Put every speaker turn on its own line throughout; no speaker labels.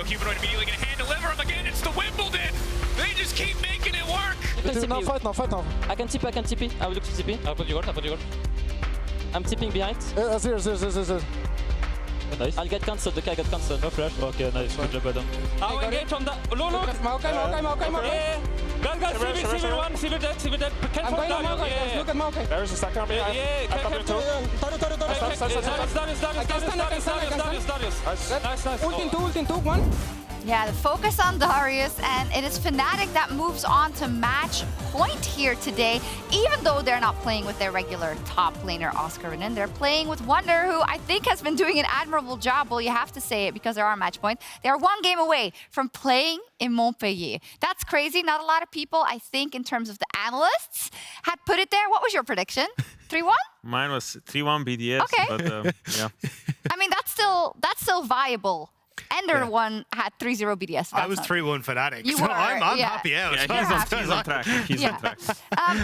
Humanoid immediately gonna hand deliver him again. It's the Wimbledon. They just keep making it work.
Now, fight now.
I can TP. I will look to TP.
I'll put you gold.
I'm tipping behind.
Zero.
Nice.
I'll get cancelled. The guy got cancelled.
No flash. Okay, nice. Good job, Adam.
I'll engage on that. Look.
Maokai.
Yeah. Guys, civil dead. Can
I'm going on Maokai, guys. Look at Maokai.
There's a second behind.
Yeah, Darius.
Ult in two, one.
Yeah, the focus on Darius, and it is Fnatic that moves on to match point here today, even though they're not playing with their regular top laner Oscarinen. They're playing with Wunder, who I think has been doing an admirable job. Well, you have to say it because they're our match point. They're one game away from playing in Montpellier. That's crazy. Not a lot of people, I think, in terms of the analysts, had put it there. What was your prediction? 3-1?
Mine was 3-1 BDS,
okay.
But yeah.
I mean, that's still viable. Ender one had 3-0 BDS.
I was 3-1 Fnatic.
You
so
were,
I'm happy out.
Yeah, he's on track. He's on track.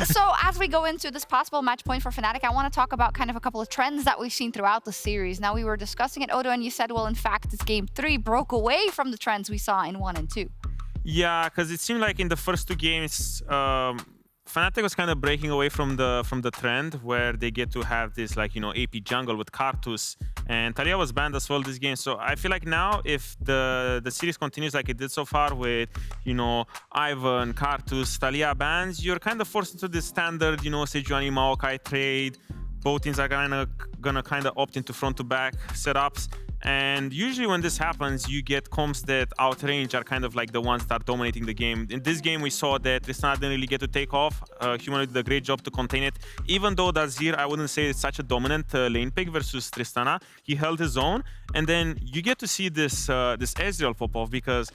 So as we go into this possible match point for Fnatic, I want to talk about kind of a couple of trends that we've seen throughout the series. Now, we were discussing it, Odo, and you said, well, in fact, this game 3 broke away from the trends we saw in 1 and 2.
Yeah, because it seemed like in the first 2 games, Fnatic was kind of breaking away from the trend where they get to have this AP jungle with Karthus, and Taliyah was banned as well this game. So I feel like now if the series continues like it did so far with Ivan, Karthus, Taliyah bans, you're kind of forced into this standard Sejuani Maokai trade. Both teams are gonna kind of opt into front to back setups. And usually when this happens, you get comps that outrange are kind of like the ones that are dominating the game. In this game, we saw that Tristana didn't really get to take off. Humanoid did a great job to contain it. Even though Dazir, I wouldn't say it's such a dominant lane pick versus Tristana, he held his own. And then you get to see this Ezreal pop off because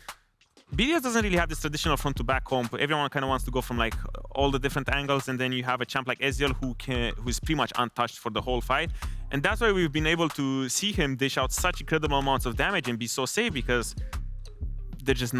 BDS doesn't really have this traditional front to back comp. Everyone kind of wants to go from like all the different angles, and then you have a champ like Ezreal who's pretty much untouched for the whole fight. And that's why we've been able to see him dish out such incredible amounts of damage and be so safe, because there's just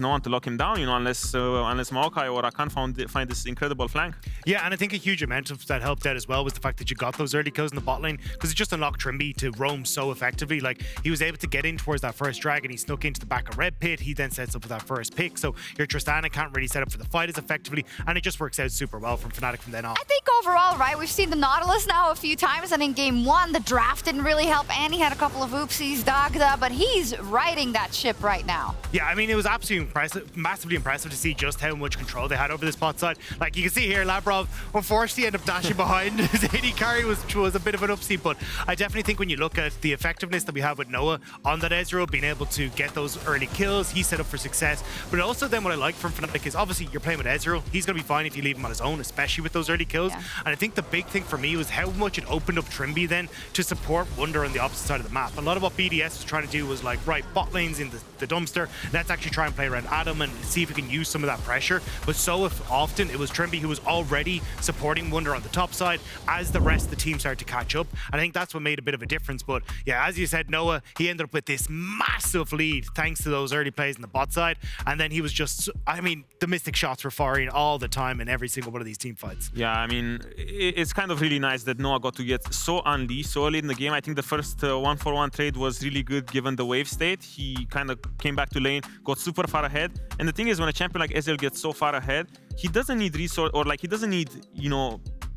no one to lock him down, unless Maokai or Rakan find this incredible flank.
Yeah, and I think a huge amount of that helped out as well was the fact that you got those early kills in the bot lane, because it just unlocked Trymbi to roam so effectively. Like, he was able to get in towards that first dragon, he snuck into the back of red pit, he then sets up with that first pick, so your Tristana can't really set up for the fight as effectively, and it just works out super well from Fnatic from then on.
I think overall, right, we've seen the Nautilus now a few times, and in game 1, the draft didn't really help, and he had a couple of oopsies, Dagda, but he's riding that ship right now.
Yeah, I mean, it was absolutely impressive, massively impressive to see just how much control they had over this bot side. Like, you can see here, Labrov unfortunately ended up dashing behind. His AD carry was a bit of an upsie, but I definitely think when you look at the effectiveness that we have with Noah on that Ezreal, being able to get those early kills, he's set up for success. But also then what I like from Fnatic is obviously you're playing with Ezreal. He's going to be fine if you leave him on his own, especially with those early kills. Yeah. And I think the big thing for me was how much it opened up Trymbi then to support Wunder on the opposite side of the map. A lot of what BDS was trying to do was like, right, bot lane's in the dumpster, let's actually try and play around Adam and see if we can use some of that pressure. But so often it was Trymbi who was already supporting Wunder on the top side as the rest of the team started to catch up. And I think that's what made a bit of a difference. But yeah, as you said, Noah, he ended up with this massive lead thanks to those early plays on the bot side. And then he was just, I mean, the Mystic shots were firing all the time in every single one of these team fights.
Yeah, I mean, it's kind of really nice that Noah got to get so unleashed so early in the game. I think the first 1-for-1 trade was really good given the wave state. He kind of came back to lane, got super far ahead. And the thing is, when a champion like Ezreal gets so far ahead, he doesn't need resource, or like he doesn't need,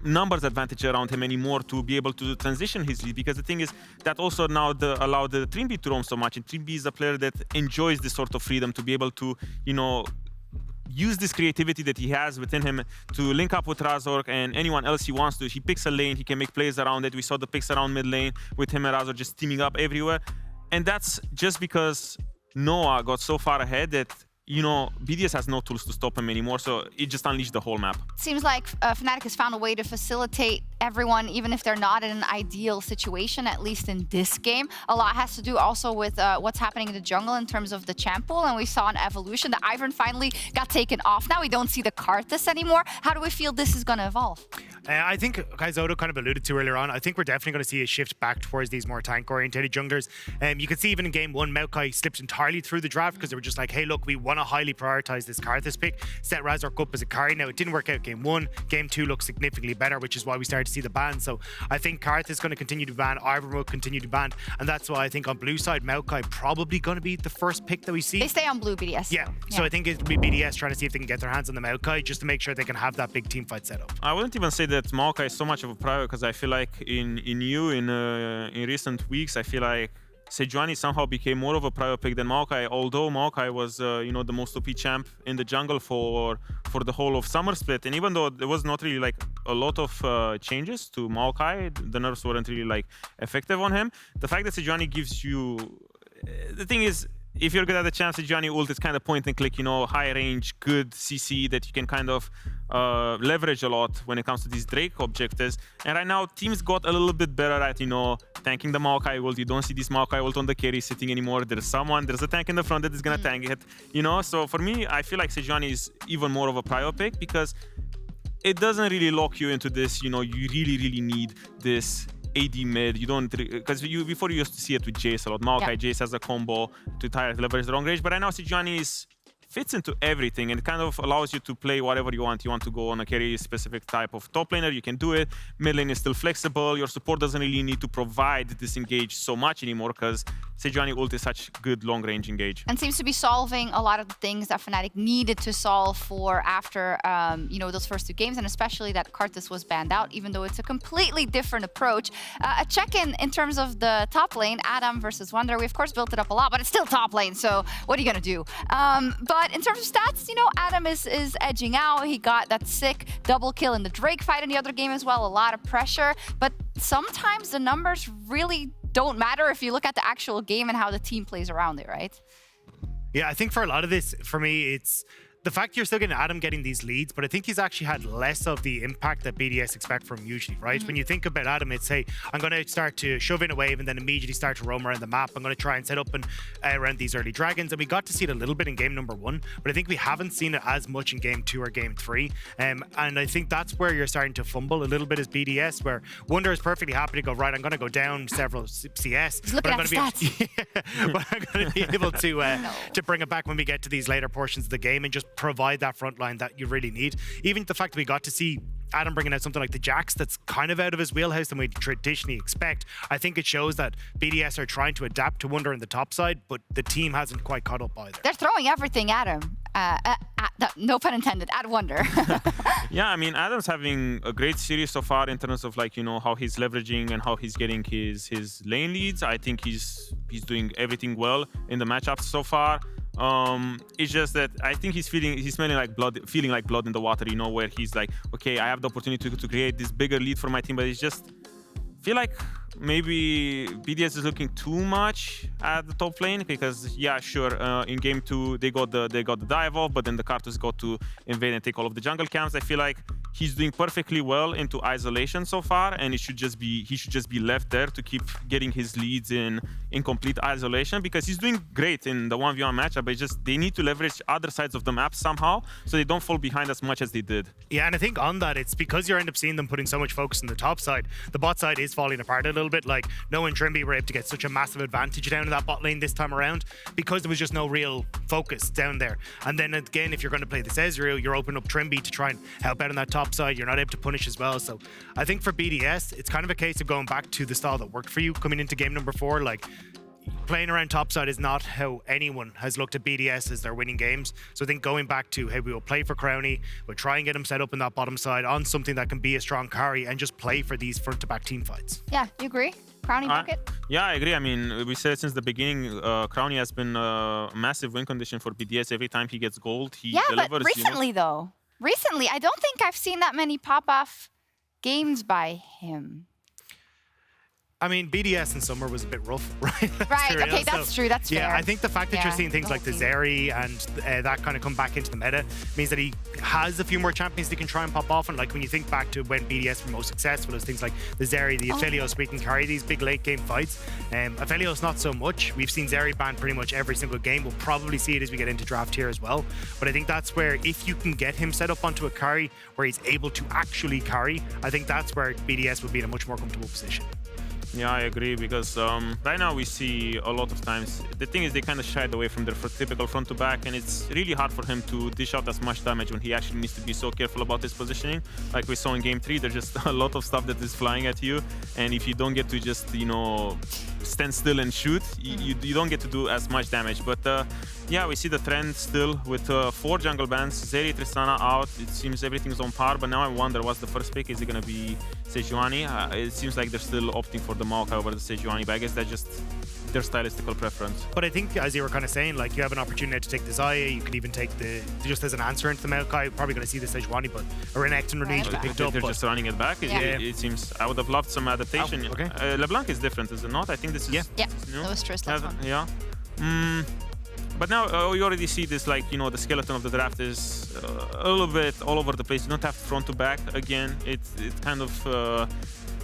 numbers advantage around him anymore to be able to transition his lead, because the thing is that also now allowed the Trymbi to roam so much, and Trymbi is a player that enjoys this sort of freedom to be able to, use this creativity that he has within him to link up with Razork and anyone else he wants to. He picks a lane, he can make plays around it. We saw the picks around mid lane with him and Razork just teaming up everywhere. And that's just because Noah got so far ahead that BDS has no tools to stop him anymore, so it just unleashed the whole map.
Seems like Fnatic has found a way to facilitate everyone, even if they're not in an ideal situation, at least in this game. A lot has to do also with what's happening in the jungle in terms of the champ pool, and we saw an evolution. The Ivern finally got taken off. Now we don't see the Karthus anymore. How do we feel this is going to evolve?
I think, as Odo kind of alluded to earlier on, I think we're definitely going to see a shift back towards these more tank-oriented junglers. You can see even in game 1, Maokai slipped entirely through the draft because they were just like, hey, look, we want to highly prioritize this Karthus pick, set Razork up as a carry. Now, it didn't work out game 1. Game 2 looks significantly better, which is why we started start to see the ban. So I think Karth is going to continue to ban, Ivern will continue to ban, and that's why I think on blue side, Maokai probably going to be the first pick that we see.
They stay on blue BDS.
Yeah, so I think it'll be BDS trying to see if they can get their hands on the Maokai just to make sure they can have that big team fight set up.
I wouldn't even say that Maokai is so much of a priority, because I feel like in recent weeks, I feel like Sejuani somehow became more of a prior pick than Maokai, although Maokai was the most OP champ in the jungle for the whole of summer split. And even though there was not really like a lot of changes to Maokai, the nerfs weren't really like effective on him. The fact that Sejuani gives you, the thing is, if you're good at the champ, Sejuani ult is kind of point and click, high range, good CC that you can kind of leverage a lot when it comes to these Drake objectives. And right now, teams got a little bit better at, tanking the Maokai ult. You don't see this Maokai ult on the carry sitting anymore. There's a tank in the front that is gonna tank it, So for me, I feel like Sejuani is even more of a prior pick, because it doesn't really lock you into this, you really, really need this AD mid. You don't, because before you used to see it with Jace a lot. Maokai, Jace has a combo to try to leverage the long range, but right now Sejuani fits into everything and kind of allows you to play whatever you want. You want to go on a carry specific type of top laner, you can do it. Mid lane is still flexible. Your support doesn't really need to provide this engage so much anymore, because Sejuani ult is such good long range engage.
And seems to be solving a lot of the things that Fnatic needed to solve for after those first two games, and especially that Karthus was banned out, even though it's a completely different approach. A check-in in terms of the top lane, Adam versus Wunder. We of course built it up a lot, but it's still top lane, so what are you gonna do? But in terms of stats, Adam is edging out. He got that sick double kill in the Drake fight in the other game as well. A lot of pressure, but sometimes the numbers really don't matter if you look at the actual game and how the team plays around it, right?
Yeah, I think for a lot of this, for me, it's the fact you're still getting Adam getting these leads, but I think he's actually had less of the impact that BDS expect from him usually, right? When you think about Adam, it's, hey, I'm going to start to shove in a wave and then immediately start to roam around the map. I'm going to try and set up and around these early dragons. And we got to see it a little bit in game number 1, but I think we haven't seen it as much in game 2 or game 3. And I think that's where you're starting to fumble a little bit as BDS, where Wunder is perfectly happy to go, right, I'm going to go down several CS, but I'm going to be able to bring it back when we get to these later portions of the game and just provide that front line that you really need. Even the fact that we got to see Adam bringing out something like the Jax that's kind of out of his wheelhouse than we traditionally expect, I think it shows that BDS are trying to adapt to Wunder in the top side, but the team hasn't quite caught up either.
They're throwing everything at him. No pun intended, at Wunder.
Yeah, I mean, Adam's having a great series so far in terms of how he's leveraging and how he's getting his lane leads. I think he's doing everything well in the matchups so far. It's just that I think he's feeling like blood in the water, where he's like, okay, I have the opportunity to create this bigger lead for my team, but it's just feel like maybe BDS is looking too much at the top lane, because yeah, sure, in game 2 they got the dive off, but then the Karthus got to invade and take all of the jungle camps. I feel like he's doing perfectly well into isolation so far, and he should just be left there to keep getting his leads in complete isolation, because he's doing great in the 1v1 matchup, but it's just they need to leverage other sides of the map somehow so they don't fall behind as much as they did.
Yeah, and I think on that, it's because you end up seeing them putting so much focus on the top side. The bot side is falling apart a little bit. Like, Noah and Trymbi were able to get such a massive advantage down in that bot lane this time around because there was just no real focus down there. And then again, if you're going to play this Ezreal, you're opening up Trymbi to try and help out on that top side. You're not able to punish as well. So I think for BDS, it's kind of a case of going back to the style that worked for you coming into game number 4. Like, playing around topside is not how anyone has looked at BDS as they're winning games. So I think going back to, hey, we will play for Crownie, we'll try and get him set up in that bottom side on something that can be a strong carry and just play for these front-to-back team fights.
Yeah, you agree? Crownie bucket?
Yeah, I agree. I mean, we said since the beginning, Crownie has been a massive win condition for BDS. Every time he gets gold, he delivers.
But recently, though, I don't think I've seen that many pop-off games by him.
I mean, BDS in summer was a bit rough, right?
Right, okay, that's true, that's fair.
Yeah, I think the fact that you're seeing things like the Zeri and that kind of come back into the meta means that he has a few more champions that can try and pop off. And like when you think back to when BDS were most successful, it was things like the Zeri, the Aphelios, we can carry these big late game fights. Aphelios not so much. We've seen Zeri banned pretty much every single game. We'll probably see it as we get into draft here as well. But I think that's where if you can get him set up onto a carry where he's able to actually carry, I think that's where BDS would be in a much more comfortable position.
Yeah, I agree, because right now we see a lot of times, the thing is they kind of shied away from their typical front to back, and it's really hard for him to dish out as much damage when he actually needs to be so careful about his positioning. Like we saw in Game 3, there's just a lot of stuff that is flying at you, and if you don't get to just, you know, stand still and shoot, you don't get to do as much damage. But yeah, we see the trend still with 4 jungle bans, Zeri, Tristana out. It seems everything's on par, but now I wonder what's the first pick. Is it going to be Sejuani? It seems like they're still opting for the Maokai over the Sejuani, but I guess that's just their stylistical preference.
But I think, as you were kind of saying, like, you have an opportunity to take the Zaya, you could even take the, just as an answer into the Maokai, probably going to see the Sejuani, but a Renekton release
Right.
picked up.
They're
But
just running it back.
Yeah.
It seems, I would have loved some adaptation.
Oh, okay.
LeBlanc is different, is it not? I think this is
Yeah,
new.
that was Tristan's one.
Yeah. But now you already see this, like, you know, the skeleton of the draft is a little bit all over the place. You don't have front to back again. It kind of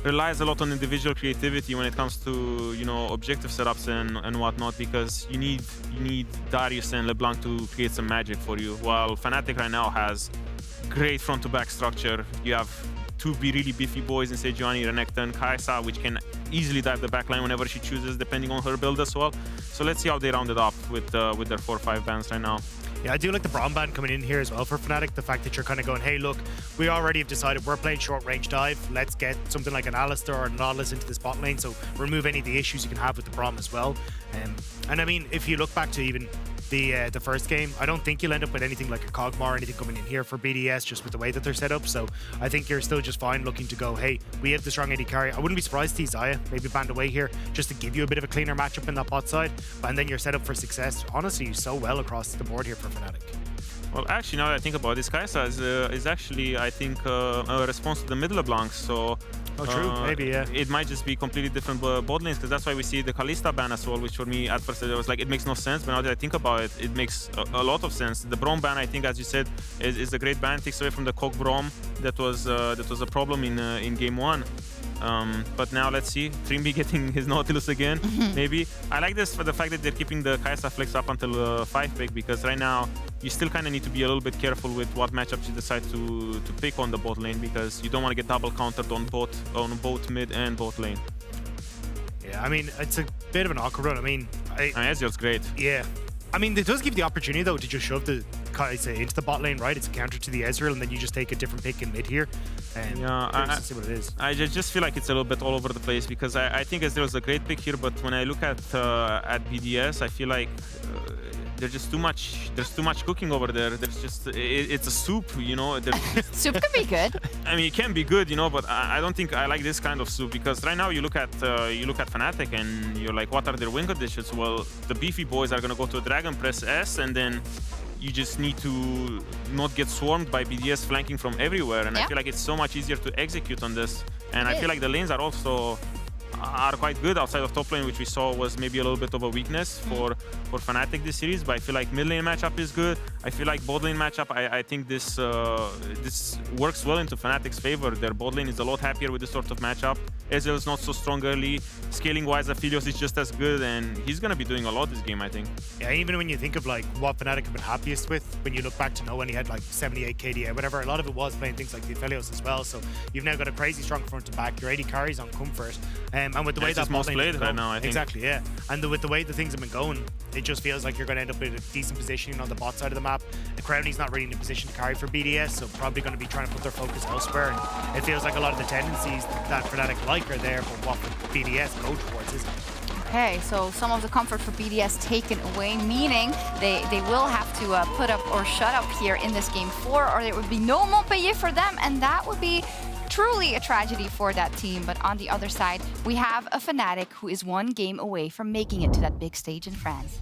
relies a lot on individual creativity when it comes to, you know, objective setups and whatnot, because you need Darius and LeBlanc to create some magic for you. While Fnatic right now has great front to back structure. You have 2 really beefy boys in Sejuani, Renekton, Kai'Sa, which can easily dive the backline whenever she chooses, depending on her build as well. So let's see how they round it up with their 4-5 bans right now.
yeah, I do like the Braum ban coming in here as well for Fnatic. The fact that you're kind of going, hey, look, we already have decided we're playing short range dive. Let's get something like an Analysts or an Nautilus into this bot lane. So remove any of the issues you can have with the Braum as well. And I mean, if you look back to even the first game, I don't think you'll end up with anything like a Kog'Maw or anything coming in here for BDS, just with the way that they're set up. So I think you're still just fine looking to go, hey, we have the strong AD carry. I wouldn't be surprised to see Zaya maybe banned away here just to give you a bit of a cleaner matchup in that bot side. And then you're set up for success. Honestly, so well across the board here for Fnatic.
Well, actually, now that I think about this, Kai'Sa is actually, I think, a response to the mid LeBlanc. So,
Oh, true. Maybe, yeah.
It might just be completely different bot lanes, because that's why we see the Kalista ban as well, which for me, at first, it was like, it makes no sense. But now that I think about it, it makes a lot of sense. The Braum ban, I think, as you said, is a great ban. Takes away from the Kog Braum that was a problem in Game 1. But now let's see, Trymbi getting his Nautilus again, maybe. I like this for the fact that they're keeping the Kai'Sa flex up until 5 pick, because right now you still kind of need to be a little bit careful with what matchups you decide to pick on the bot lane, because you don't want to get double countered on both mid and bot lane.
Yeah, I mean, it's a bit of an awkward one. I mean,
Ezreal's great.
yeah. I mean, it does give the opportunity, though, to just shove the Kai'Sa into the bot lane, right? It's a counter to the Ezreal, and then you just take a different pick in mid here. And
Yeah,
see what it is.
I just feel like it's a little bit all over the place, because I think Ezreal's a great pick here, but when I look at BDS, I feel like there's just too much. There's too much cooking over there. There's just it's a soup, you know.
Soup could be good.
I mean, it can be good, you know, but I don't think I like this kind of soup, because right now you look at Fnatic and you're like, what are their win conditions? Well, the beefy boys are gonna go to a Dragon Press S, and then you just need to not get swarmed by BDS flanking from everywhere. And I feel like it's so much easier to execute on this. And I feel like the lanes are also quite good outside of top lane, which we saw was maybe a little bit of a weakness for Fnatic this series. But I feel like mid lane matchup is good. I feel like bot lane matchup, I think this works well into Fnatic's favor. Their bot lane is a lot happier with this sort of matchup. Ezreal is not so strong early. Scaling wise, Aphelios is just as good, and he's gonna be doing a lot this game, I think.
Yeah, even when you think of like what Fnatic have been happiest with, when you look back to know when he had like 78 KDA, whatever, a lot of it was playing things like the Aphelios as well. So you've now got a crazy strong front to back. Your AD carries on comfort, and with the way
It's
that
his most
bot lane
played
has
right
been
now, I
going,
think.
exactly, yeah. And with the way the things have been going, it just feels like you're going to end up with a decent positioning on the bot side of the map. The Crownie's not really in a position to carry for BDS, so probably going to be trying to put their focus elsewhere. And it feels like a lot of the tendencies that Fnatic like are there, but what BDS go towards isn't.
Okay, so some of the comfort for BDS taken away, meaning they will have to put up or shut up here in this game 4, or there would be no Montpellier for them, and that would be truly a tragedy for that team. But on the other side, we have a Fnatic who is 1 game away from making it to that big stage in France.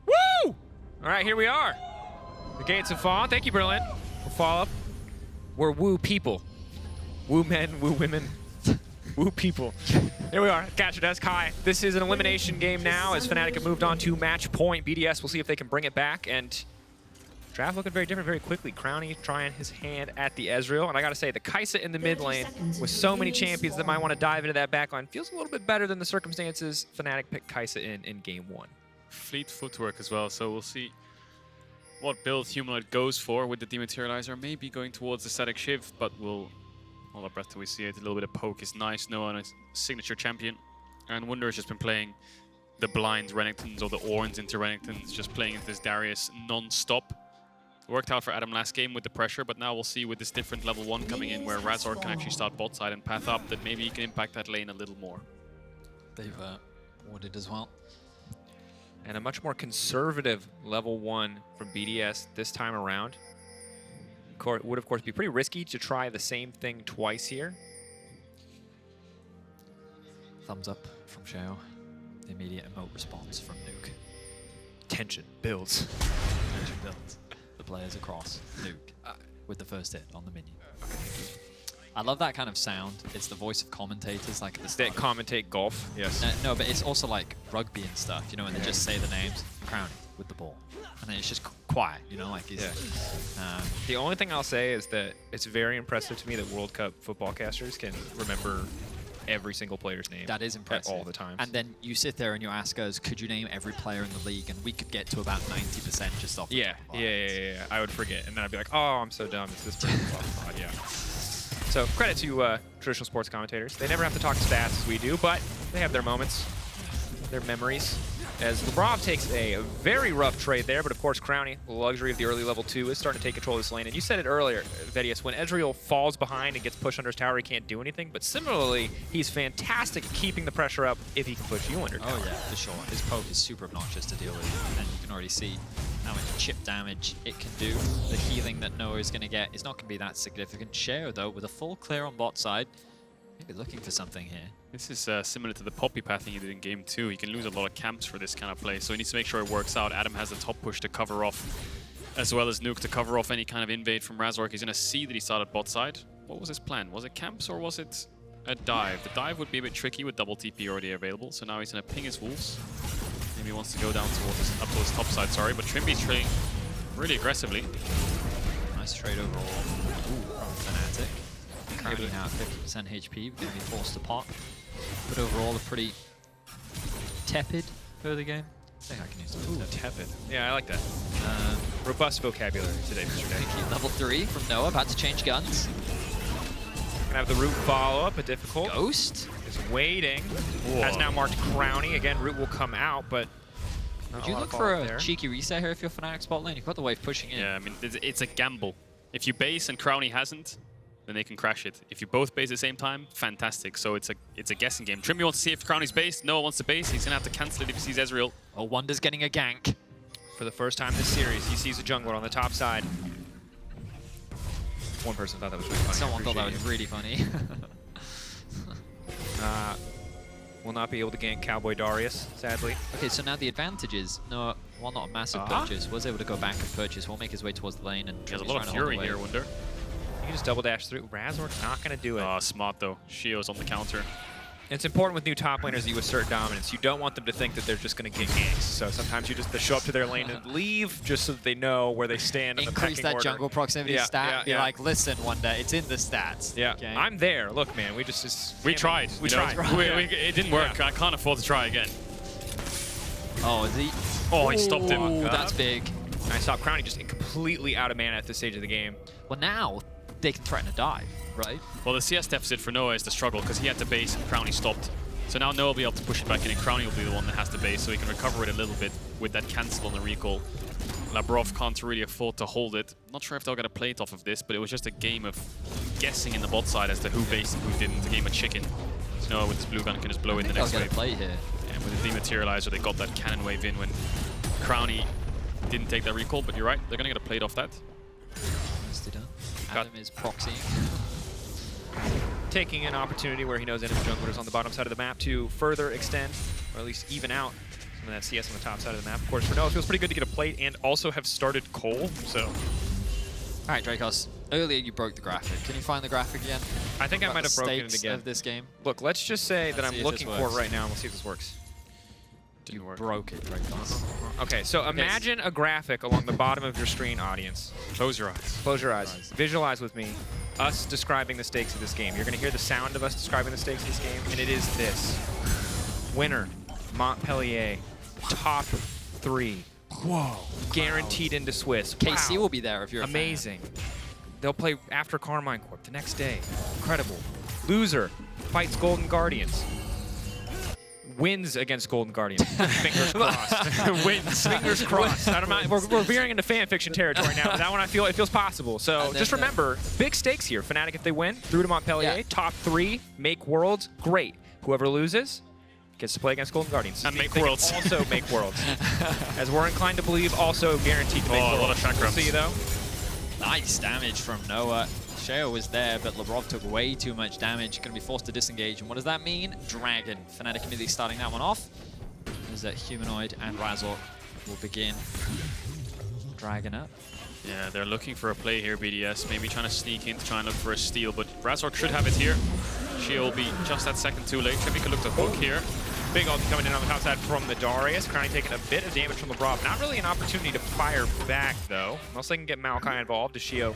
Woo! All right, here we are. The gates have fallen. Thank you, Berlin, for follow-up. We're woo people. Woo men, woo women, woo people. Here we are, Catcher Desk. Hi. This is an elimination game now as Fnatic have moved on to match point. BDS will see if they can bring it back, and draft looking very different very quickly. Crownie trying his hand at the Ezreal, and I gotta say, the Kai'Sa in the mid lane with so many champions that might want to dive into that back line feels a little bit better than the circumstances Fnatic picked Kai'Sa in game 1.
Fleet footwork as well, so we'll see what build Humanoid goes for with the Dematerializer. Maybe going towards the static shift, but we'll All the breath till we see it. A little bit of poke is nice. Noah on his signature champion. And Wunder has just been playing the blinds Renektons or the Orns into Renektons, just playing into this Darius non-stop. Worked out for Adam last game with the pressure, but now we'll see with this different level 1 coming in where Razork can actually start bot side and path up, that maybe he can impact that lane a little more.
They've warded as well.
And a much more conservative level 1 from BDS this time around. Would, of course, be pretty risky to try the same thing twice here.
Thumbs up from Sheo. The immediate emote response from Nuke.
Tension builds.
Tension builds. The players across Nuke with the first hit on the minion. I love that kind of sound. It's the voice of commentators, like at the start.
They commentate golf. Yes.
No, but it's also like rugby and stuff, you know, when they just say the names. Crownie with the ball. And then it's just quiet, you know, like he's...
The only thing I'll say is that it's very impressive to me that World Cup football casters can remember every single player's name.
That is impressive.
At all the times.
And then you sit there and you ask us, could you name every player in the league? And we could get to about 90% just off the top of our heads.
I would forget. And then I'd be like, oh, I'm so dumb. It's this person. Yeah. So credit to traditional sports commentators. They never have to talk stats as we do, but they have their moments, their memories. As Labrov takes a very rough trade there, but of course Crownie, the luxury of the early level 2, is starting to take control of this lane. And you said it earlier, Vedius, when Ezreal falls behind and gets pushed under his tower, he can't do anything. But similarly, he's fantastic at keeping the pressure up if he can push you under tower.
Oh yeah, for sure. His poke is super obnoxious to deal with, and you can already see how much chip damage it can do. The healing that Noah is going to get is not going to be that significant. Sheo, though, with a full clear on bot side, maybe looking for something here.
This is similar to the poppy pathing he did in game 2. He can lose a lot of camps for this kind of play, so he needs to make sure it works out. Adam has the top push to cover off, as well as Nuke to cover off any kind of invade from Razork. He's going to see that he started bot side. What was his plan? Was it camps or was it a dive? The dive would be a bit tricky with double TP already available, so now he's going to ping his wolves. Maybe he wants to go down towards up towards top side, sorry, but Trymbi's trading really aggressively.
Nice trade overall from Fnatic. Crownie now at 50% HP, going to be forced to pot. But overall, a pretty tepid early game. I think I can use the word
Tepid. Yeah, I like that. Robust vocabulary today, Mr. Day.
Level 3 from Noah, about to change guns.
Gonna have the root follow up, but difficult.
Ghost
is waiting. Whoa. Has now marked Crownie. Again, root will come out, but
would you look for a cheeky reset here if you're Fnatic spot lane? You've got the wave pushing in.
Yeah, I mean, it's a gamble. If you base and Crownie hasn't, then they can crash it. If you both base at the same time, fantastic. So it's a guessing game. Trymbi wants to see if Crownie's based. Noah wants to base. He's gonna have to cancel it if he sees Ezreal.
Oh, Wunder's getting a gank.
For the first time this series, he sees a jungler on the top side. One person thought that was really funny.
Someone thought that was really funny.
Will not be able to gank Cowboy Darius, sadly.
Okay, so now the advantage is Noah, while not a massive purchase, was able to go back and purchase. Will make his way towards the lane, and
he has a lot of fury here, Wunder.
You can just double dash through. Razork's not going to do it.
Oh, smart though. Sheo's on the counter.
It's important with new top laners that you assert dominance. You don't want them to think that they're just going to get ganks. So sometimes you just show up to their lane and leave just so that they know where they stand in the pecking order.
Increase that jungle proximity stat. Be like, listen, Wunder, it's in the stats.
Yeah,
okay?
I'm there. Look, man, we tried.
We tried. It didn't work. I can't afford to try again.
Oh, is he?
Oh, he stopped him.
Ooh, that's big.
I saw Crownie just completely out of mana at this stage of the game.
Well, now they can threaten a dive, right?
Well, the CS deficit for Noah is the struggle because he had to base and Crownie stopped. So now Noah will be able to push it back in and Crownie will be the one that has to base so he can recover it a little bit with that cancel on the recall. Labrov can't really afford to hold it. Not sure if they'll get a plate off of this, but it was just a game of guessing in the bot side as to who based and who didn't. A game of chicken. So Noah with his blue gun can just blow in the next wave.
Get a play here.
And with the dematerializer, they got that cannon wave in when Crownie didn't take that recall, but you're right, they're gonna get a plate off that.
Nicely done. Adam is proxying.
Taking an opportunity where he knows enemy junglers on the bottom side of the map to further extend, or at least even out some of that CS on the top side of the map. Of course, for Noah, it feels pretty good to get a plate and also have started Cole, so.
All right, Drakos. Earlier you broke the graphic. Can you find the graphic again?
I think I might have broken it again.
Of this game.
Look, let's just say that I'm looking for it right now, and we'll see if this works.
You broke it, Drakos.
Okay, so imagine a graphic along the bottom of your screen, audience.
Close your eyes.
Close your eyes. Visualize with me us describing the stakes of this game. You're going to hear the sound of us describing the stakes of this game, and it is this. Winner, Montpellier, top 3. Whoa. Guaranteed into Swiss.
KC will be there if you're
amazing. They'll play after Carmine Corp the next day. incredible. Loser fights Golden Guardians. Wins against Golden Guardians. Fingers crossed. Wins. Fingers crossed. I don't mind. We're veering into fan fiction territory now, but that one it feels possible. So just remember, big stakes here. Fnatic, if they win, through to Montpellier, top 3, make Worlds, great. Whoever loses gets to play against Golden Guardians.
And make
They can
Worlds.
Also make Worlds. As we're inclined to believe, also guaranteed to make Worlds.
A lot of chakrams.
See, though.
Nice damage from Noah. Sheo was there, but Labrov took way too much damage. Going to be forced to disengage. And what does that mean? Dragon. Fnatic immediately starting that one off. Is that Humanoid and Razork will begin. Dragon up.
Yeah, they're looking for a play here, BDS. Maybe trying to sneak in to try and look for a steal, but Razork should have it here. Sheo will be just that second too late. Trymbi could look to hook here.
Big ult coming in on the top side from the Darius. Crownie taking a bit of damage from Labrov. Not really an opportunity to fire back, though. Unless they can get Maokai involved, as Sheo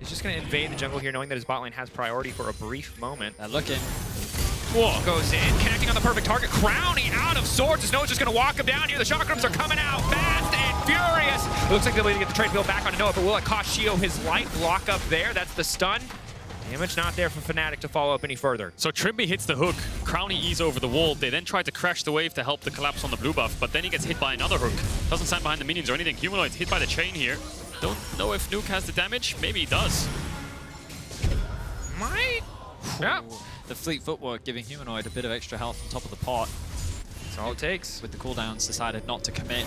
is just going to invade the jungle here, knowing that his bot lane has priority for a brief moment.
They're looking.
Whoa. Goes in, connecting on the perfect target. Crownie out of swords. As Noah's just going to walk him down here. The chakrams are coming out fast and furious. It looks like they're able to get the trade field back on Noah, but will it cost Sheo his life? Lock up there. That's the stun. Damage not there for Fnatic to follow up any further.
So Trymbi hits the hook, Crownie ease over the wall. They then try to crash the wave to help the collapse on the blue buff, but then he gets hit by another hook. Doesn't stand behind the minions or anything. Humanoid hit by the chain here. Don't know if Nuke has the damage. Maybe he does.
Might. Yeah.
The fleet footwork giving Humanoid a bit of extra health on top of the pot.
That's all it takes.
With the cooldowns, decided not to commit.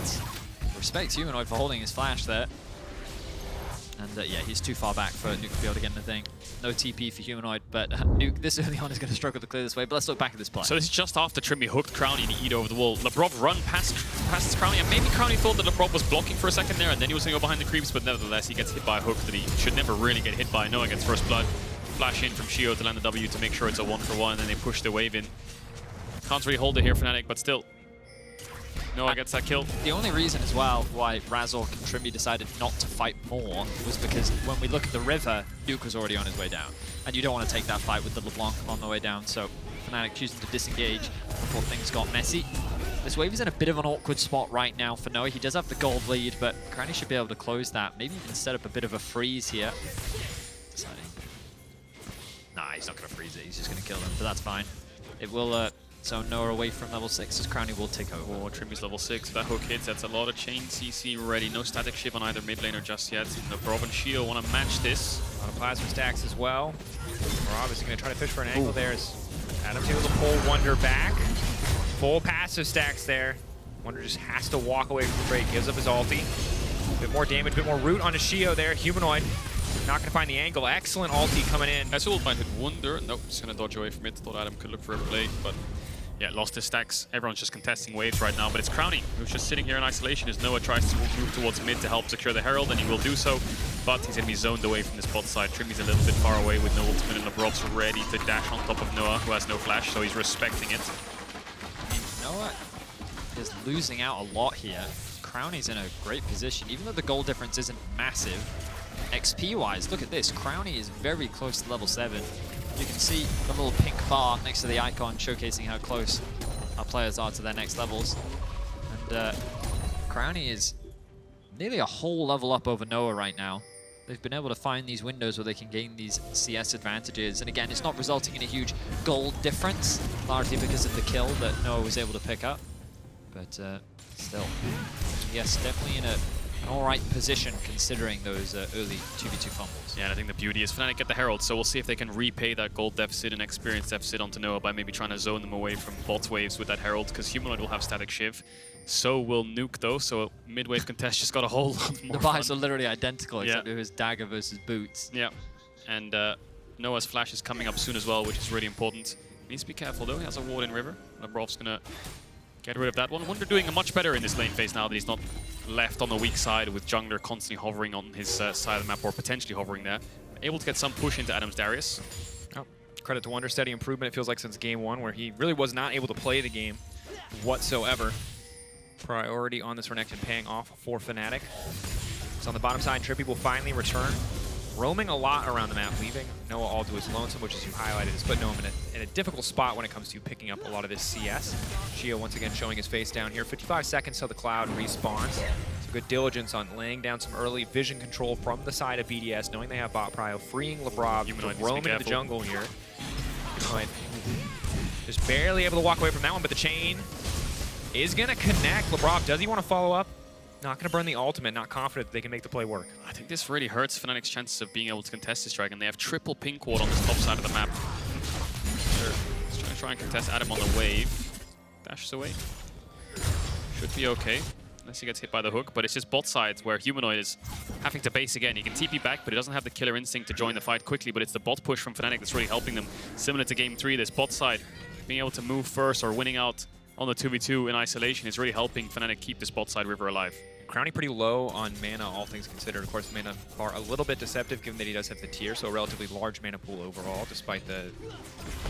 Respect Humanoid for holding his flash there. And yeah, he's too far back for Nuke to be able to get anything. No TP for Humanoid, but Nuke this early on is going to struggle to clear this way. But let's look back at this play.
So this is just after Trymbi hooked Crownie to eat over the wall. Labrov run past Crownie, and maybe Crownie thought that Labrov was blocking for a second there, and then he was going to go behind the creeps, but nevertheless, he gets hit by a hook that he should never really get hit by. Noah gets first blood. Flash in from Sheo to land the W to make sure it's a 1-for-1, and then they push the wave in. Can't really hold it here, Fnatic, but still. Noah gets that kill.
The only reason as well why Razork and Trymbi decided not to fight more was because when we look at the river, Nuke was already on his way down. And you don't want to take that fight with the LeBlanc on the way down, so Fnatic choosing to disengage before things got messy. This wave is in a bit of an awkward spot right now for Noah. He does have the gold lead, but Crownie should be able to close that. Maybe even set up a bit of a freeze here. Deciding. Nah, he's not going to freeze it. He's just going to kill them, but that's fine. It will zone Noah away from level 6 as Crownie will take over.
Oh, Trymbi's level 6. If that hook hits, that's a lot of chain CC ready. No static shiv on either mid laner just yet. Labrov and Sheo want to match this.
A lot of plasma stacks as well. We're obviously going to try to fish for an angle there as Adam's able to pull Wunder back. Full passive stacks there. Wunder just has to walk away from the trade, gives up his ulti. A bit more damage, a bit more root on his Sheo there. Humanoid not going to find the angle. Excellent ulti coming in.
Ezreal might hit Wunder. Nope, just going to dodge away from it. Thought Adam could look for a play, but yeah, lost his stacks. Everyone's just contesting waves right now, but it's Crownie who's just sitting here in isolation as Noah tries to move towards mid to help secure the Herald, and he will do so, but he's going to be zoned away from this bot side. Trymbi's a little bit far away with no ultimate, and Labrov's ready to dash on top of Noah, who has no flash, so he's respecting it.
I mean, Noah is losing out a lot here. Crownie's in a great position, even though the goal difference isn't massive. XP-wise, look at this. Crownie is very close to level 7. You can see the little pink bar next to the icon showcasing how close our players are to their next levels. And Crownie is nearly a whole level up over Noah right now. They've been able to find these windows where they can gain these CS advantages. And again, it's not resulting in a huge gold difference, largely because of the kill that Noah was able to pick up. But still, yes, definitely in an alright position considering those early 2v2 fumbles.
Yeah, and I think the beauty is Fnatic get the Herald, so we'll see if they can repay that gold deficit and experience deficit onto Noah by maybe trying to zone them away from bot waves with that Herald, because Humanoid will have static shiv. So will Nuke though, so mid-wave contest just got a whole lot more
The buys
fun.
are literally identical, except
Yeah.
it was dagger versus boots.
Yeah, and Noah's flash is coming up soon as well, which is really important. He needs to be careful though, he has a ward in river. Labrov's gonna get rid of that one. Wunder doing much better in this lane phase now that he's not left on the weak side with Jungler constantly hovering on his side of the map, or potentially hovering there. Able to get some push into Adam's Darius.
Oh, credit to Wunder, steady improvement, it feels like, since game 1, where he really was not able to play the game whatsoever. Priority on this Renekton paying off for Fnatic. So on the bottom side, Trymbi will finally return. Roaming a lot around the map, leaving Noah all to his lonesome, which, as you highlighted, has put Noah in a difficult spot when it comes to picking up a lot of this CS. Sheo once again showing his face down here. 55 seconds till the Cloud respawns. Good diligence on laying down some early vision control from the side of BDS, knowing they have bot prio, freeing Labrov
Humanoid
to roam into the jungle here. Humanoid just barely able to walk away from that one, but the chain is going to connect. Labrov, does he want to follow up? Not going to burn the ultimate, not confident that they can make the play work.
I think this really hurts Fnatic's chances of being able to contest this dragon. They have triple pink ward on this top side of the map. Let's try and contest Adam on the wave. Dashes away. Should be okay, unless he gets hit by the hook. But it's just bot sides where Humanoid is having to base again. He can TP back, but he doesn't have the killer instinct to join the fight quickly. But it's the bot push from Fnatic that's really helping them. Similar to Game 3, this bot side being able to move first or winning out on the 2v2 in isolation is really helping Fnatic keep this bot side river alive.
Crownie pretty low on mana, all things considered. Of course, mana bar a little bit deceptive given that he does have the tier, so a relatively large mana pool overall, despite the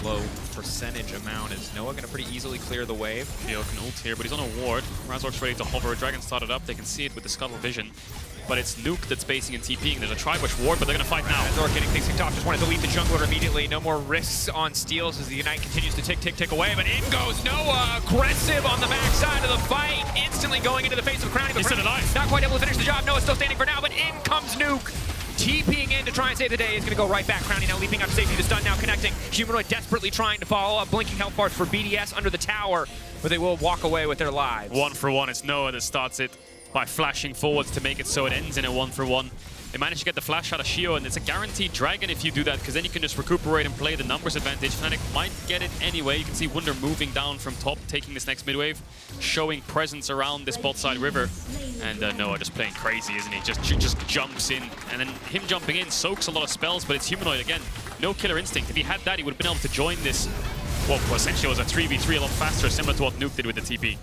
low percentage amount. Is Noah going to pretty easily clear the wave?
Sheo can ult here, but he's on a ward. Razork's ready to hover. Dragon started up. They can see it with the scuttle vision. But it's Nuke that's basing and TPing. There's a Tri-Bush ward, but they're going to fight now.
Razork getting things kicked off. Just wanted to leave the jungler immediately. No more risks on steals as the Unite continues to tick away. But in goes Noah, aggressive on the backside of the fight. Instantly going into the face of Crownie. But
He's still alive.
Not quite able to finish the job. Noah's still standing for now, but in comes Nuke. TPing in to try and save the day. Is going to go right back. Crownie now leaping up safety. The stun now connecting. Humanoid desperately trying to follow up. Blinking health bars for BDS under the tower. But they will walk away with their lives.
1-for-1. It's Noah that starts it by flashing forwards to make it so it ends in a 1-for-1. They managed to get the flash out of Sheo, and it's a guaranteed dragon if you do that, because then you can just recuperate and play the numbers advantage. Fnatic might get it anyway. You can see Wunder moving down from top, taking this next mid-wave, showing presence around this bot side river. And Noah just playing crazy, isn't he? Just jumps in, and then him jumping in soaks a lot of spells, but it's Humanoid again. No killer instinct. If he had that, he would have been able to join this, what essentially was a 3v3 a lot faster, similar to what Nuke did with the TP.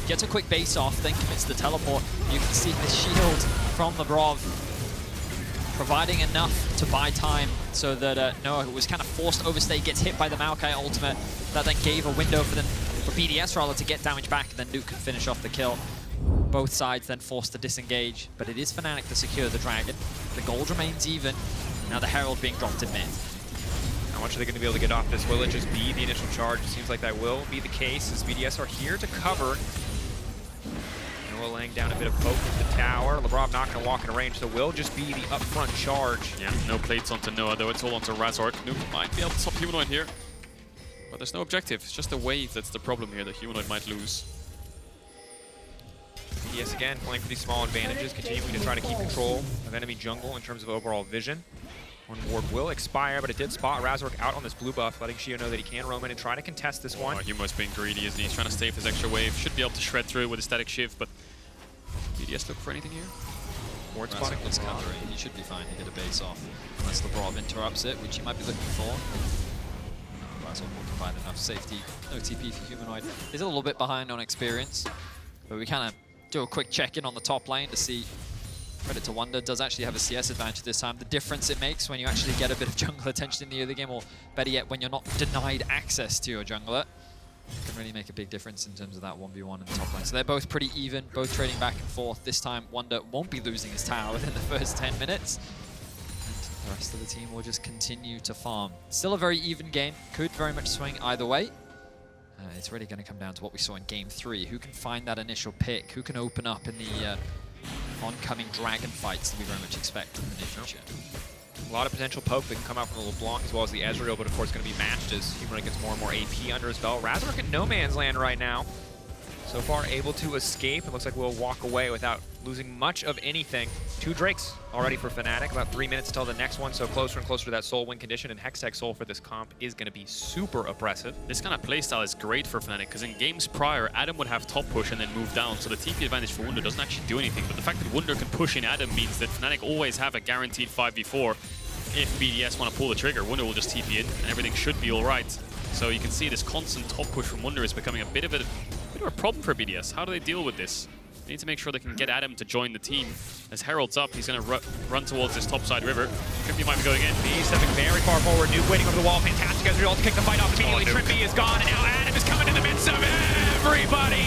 Gets a quick base off, then commits the teleport. You can see the shield from Labrov providing enough to buy time so that Noah, who was kind of forced to overstay, gets hit by the Maokai ultimate. That then gave a window for BDS rather to get damage back, and then Nuke can finish off the kill. Both sides then forced to disengage, but it is Fnatic to secure the dragon. The gold remains even. Now the Herald being dropped in mid.
How much are they going to be able to get off this? Will it just be the initial charge? It seems like that will be the case, as BDS are here to cover. Noah laying down a bit of poke with the tower. Labrov not going to walk in range, so will just be the upfront charge.
Yeah, no plates onto Noah, though. It's all onto Razork. Nuke might be able to stop Humanoid here. But there's no objective. It's just a wave that's the problem here that Humanoid might lose.
BDS again playing for these small advantages, continuing to try to keep control of enemy jungle in terms of overall vision. One ward will expire, but it did spot Razork out on this blue buff, letting Sheo know that he can roam in and try to contest this one.
Humanoid's being greedy, isn't he? He's trying to stay for his extra wave. Should be able to shred through it with a static shiv, but BDS look for anything here?
Ward spotting.
Razork countering. He should be fine to get a base off, unless Labrov interrupts it, which he might be looking for. Razork will provide enough safety. No TP for Humanoid. He's a little bit behind on experience, but we kind of do a quick check-in on the top lane to see. Credit to Wunder, does actually have a CS advantage this time. The difference it makes when you actually get a bit of jungle attention in the early game, or better yet, when you're not denied access to your jungler, can really make a big difference in terms of that 1v1 in the top lane. So they're both pretty even, both trading back and forth. This time, Wunder won't be losing his tower within the first 10 minutes. And the rest of the team will just continue to farm. Still a very even game, could very much swing either way. It's really going to come down to what we saw in Game 3. Who can find that initial pick? Who can open up in the oncoming dragon fights that we very much expect in the near future?
A lot of potential poke that can come out from the LeBlanc as well as the Ezreal, but of course going to be matched as Humanoid gets more and more AP under his belt. Razork in no man's land right now. So far able to escape. It looks like we'll walk away without losing much of anything. 2 Drakes already for Fnatic. About 3 minutes until the next one, so closer and closer to that soul win condition, and Hextech Soul for this comp is going to be super oppressive.
This kind of playstyle is great for Fnatic, because in games prior, Adam would have top push and then move down, so the TP advantage for Wunder doesn't actually do anything, but the fact that Wunder can push in Adam means that Fnatic always have a guaranteed 5v4. If BDS want to pull the trigger, Wunder will just TP in, and everything should be alright. So you can see this constant top push from Wunder is becoming a bit of a problem for BDS. How do they deal with this? They need to make sure they can get Adam to join the team. As Herald's up, he's going to run towards this topside river. Trymbi might be going in.
He's stepping very far forward. Nuke waiting over the wall. Fantastic Ezreal to kick the fight off immediately. Trymbi is gone, and now Adam is coming in the midst of everybody.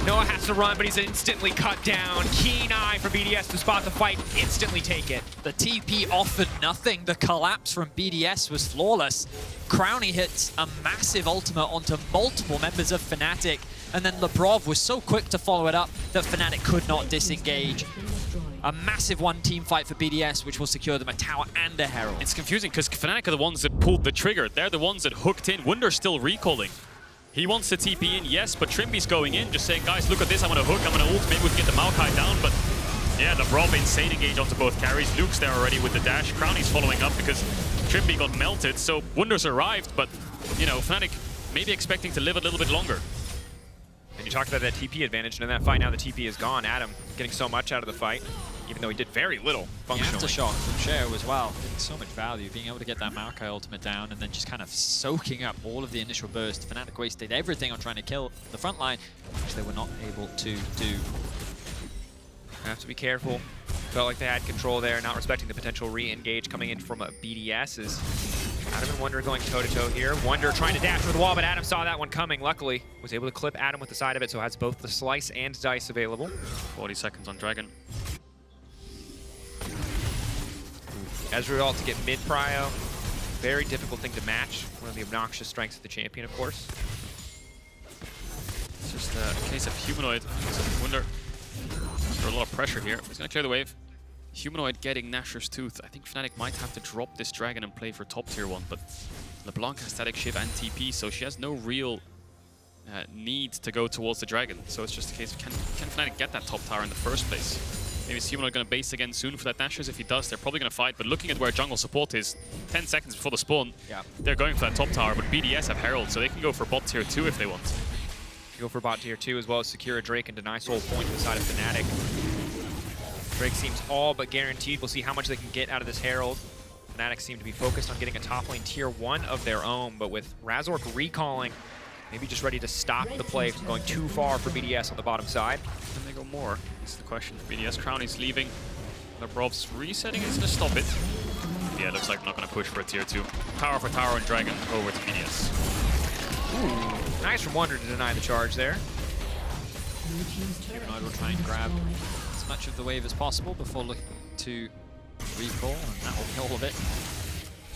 Noah has to run, but he's instantly cut down. Keen eye for BDS to spot the fight, instantly take it.
The TP offered nothing. The collapse from BDS was flawless. Crownie hits a massive ultimate onto multiple members of Fnatic. And then Labrov was so quick to follow it up that Fnatic could not disengage. A massive one team fight for BDS, which will secure them a tower and a herald.
It's confusing because Fnatic are the ones that pulled the trigger. They're the ones that hooked in. Wunder's still recalling. He wants to TP in, yes, but Trymbi's going in, just saying, guys, look at this, I'm gonna hook, I'm gonna ult, maybe we can get the Maokai down, but yeah, Labrov insane engage onto both carries. Luke's there already with the dash. Crownie's following up because Trymbi got melted, so Wunder's arrived, but, you know, Fnatic maybe expecting to live a little bit longer.
And you talked about that TP advantage, and in that fight now the TP is gone. Adam getting so much out of the fight, even though he did very little functionally.
Aftershock from Sheo as well, getting so much value, being able to get that Maokai ultimate down and then just kind of soaking up all of the initial burst. Fnatic wasted everything on trying to kill the front line, which they were not able to do.
Have to be careful. Felt like they had control there, not respecting the potential re-engage coming in from a BDS is Adam and Wunder going toe-to-toe here. Wunder trying to dash for the wall, but Adam saw that one coming. Luckily, was able to clip Adam with the side of it, so has both the slice and dice available.
40 seconds on Dragon.
Ezreal to get mid-prio. Very difficult thing to match. One of the obnoxious strengths of the champion, of course.
It's just a case of Humanoid. So Wunder under a lot of pressure here. He's going to clear the wave. Humanoid getting Nashor's Tooth. I think Fnatic might have to drop this Dragon and play for top tier 1, but LeBlanc has Static Shiv and TP, so she has no real need to go towards the Dragon. So it's just a case of can Fnatic get that top tower in the first place? Maybe is Humanoid going to base again soon for that Nashor's? If he does, they're probably going to fight, but looking at where jungle support is, 10 seconds before the spawn, they're going for that top tower, but BDS have Herald, so they can go for bot tier 2 if they want.
Go for bot tier 2 as well as secure a Drake and deny soul point to the side of Fnatic. Drake seems all but guaranteed. We'll see how much they can get out of this Herald. Fnatic seem to be focused on getting a top lane tier 1 of their own, but with Razork recalling, maybe just ready to stop the play from going too far for BDS on the bottom side.
Can they go more? This is the question. BDS Crownie's leaving. Labrov's resetting is going to stop it. Yeah, looks like we're not going to push for a tier 2. Tower for tower and Dragon over to BDS.
Ooh, nice from Wunder to deny the charge there.
Humanoid will try and grab as much of the wave as possible before looking to recall, and that will be all of it.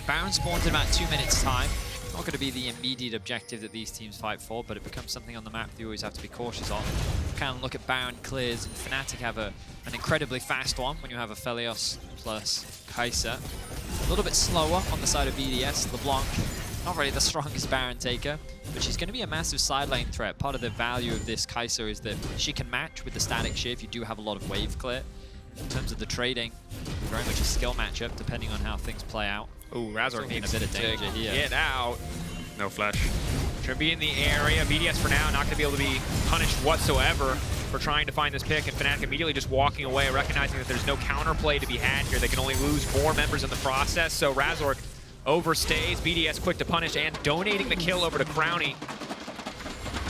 Baron spawns in about 2 minutes time. Not going to be the immediate objective that these teams fight for, but it becomes something on the map that you always have to be cautious of. Kind of look at Baron clears, and Fnatic have an incredibly fast one when you have Aphelios plus Kai'Sa. A little bit slower on the side of BDS. LeBlanc, not really the strongest Baron taker, but she's going to be a massive side lane threat. Part of the value of this Kai'Sa is that she can match with the Static Shiv. You do have a lot of wave clear. In terms of the trading, very much a skill matchup depending on how things play out.
Ooh, Razork needs
a bit of danger
to
here.
Get out.
No flash.
Trymbi in the area. BDS for now not going to be able to be punished whatsoever for trying to find this pick, and Fnatic immediately just walking away, recognizing that there's no counterplay to be had here. They can only lose 4 members in the process, so Razork overstays. BDS quick to punish and donating the kill over to Crownie.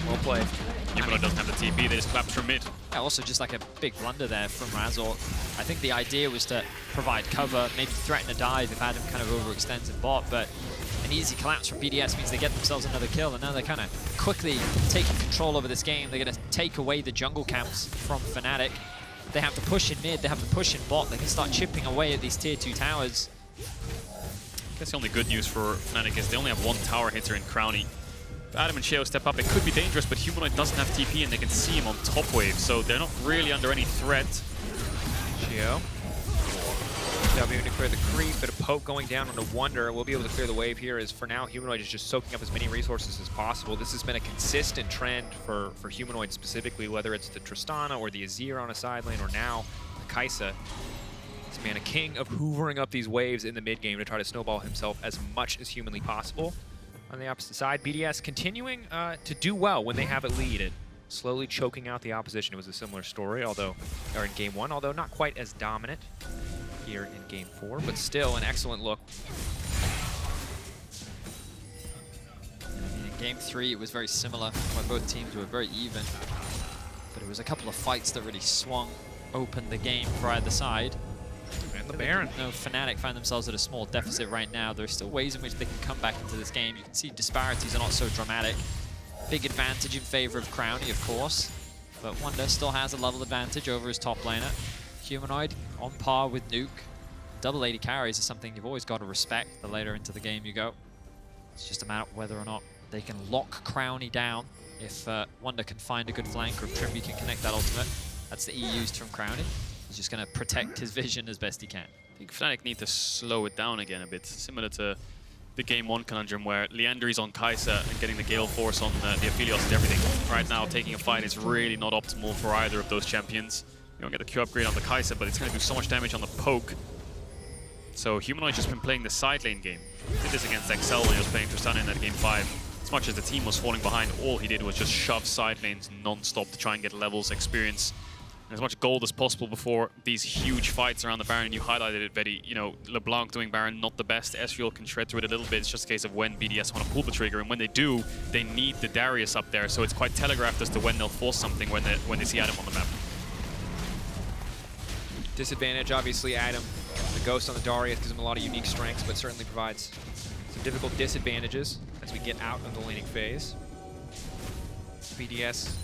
Well played.
Humanoid doesn't have the TP, they just collapse from mid.
Yeah, also just like a big blunder there from Razork. I think the idea was to provide cover, maybe threaten a dive if Adam kind of overextends in bot, but an easy collapse from BDS means they get themselves another kill, and now they're kind of quickly taking control over this game. They're going to take away the jungle camps from Fnatic. They have to push in mid, they have to push in bot, they can start chipping away at these tier 2 towers.
I guess the only good news for Fnatic is they only have 1 tower hitter in Crownie. If Adam and Sheo step up, it could be dangerous, but Humanoid doesn't have TP and they can see him on top wave, so they're not really under any threat.
Sheo. W to clear the creep, but a poke going down on a Wunder. We'll be able to clear the wave here, as for now, Humanoid is just soaking up as many resources as possible. This has been a consistent trend for Humanoid specifically, whether it's the Tristana or the Azir on a side lane, or now the Kai'Sa. This man a king of hoovering up these waves in the mid game to try to snowball himself as much as humanly possible. On the opposite side, BDS continuing to do well when they have a lead, and slowly choking out the opposition. It was a similar story, or in game 1, although not quite as dominant here in game 4, but still an excellent look.
In game 3, it was very similar, where both teams were very even, but it was a couple of fights that really swung open the game for either side.
And the Baron.
No, Fnatic find themselves at a small deficit right now. There's still ways in which they can come back into this game. You can see disparities are not so dramatic. Big advantage in favor of Crownie, of course, but Wunder still has a level advantage over his top laner. Humanoid on par with Nuke. Double AD carries is something you've always got to respect the later into the game you go. It's just a matter of whether or not they can lock Crownie down If Wunder can find a good flank, or if Trymbi can connect that ultimate, that's the E used from Crownie. He's just going to protect his vision as best he can.
I think Fnatic need to slow it down again a bit, similar to the Game 1 conundrum where Leander is on Kai'Sa and getting the Gale Force on the Aphelios and everything. Right now, taking a fight is really not optimal for either of those champions. You don't get the Q upgrade on the Kai'Sa, but it's going to do so much damage on the poke. So Humanoid just been playing the side lane game. He did this against XL when he was playing Tristana in that Game 5. As much as the team was falling behind, all he did was just shove side lanes non-stop to try and get levels, experience, and as much gold as possible before these huge fights around the Baron. You highlighted it, Vedi. You know, LeBlanc doing Baron, not the best. Ezreal can shred through it a little bit. It's just a case of when BDS want to pull the trigger, and when they do, they need the Darius up there. So it's quite telegraphed as to when they'll force something when they see Adam on the map.
Disadvantage, obviously, Adam. The Ghost on the Darius gives him a lot of unique strengths, but certainly provides some difficult disadvantages as we get out of the laning phase. BDS,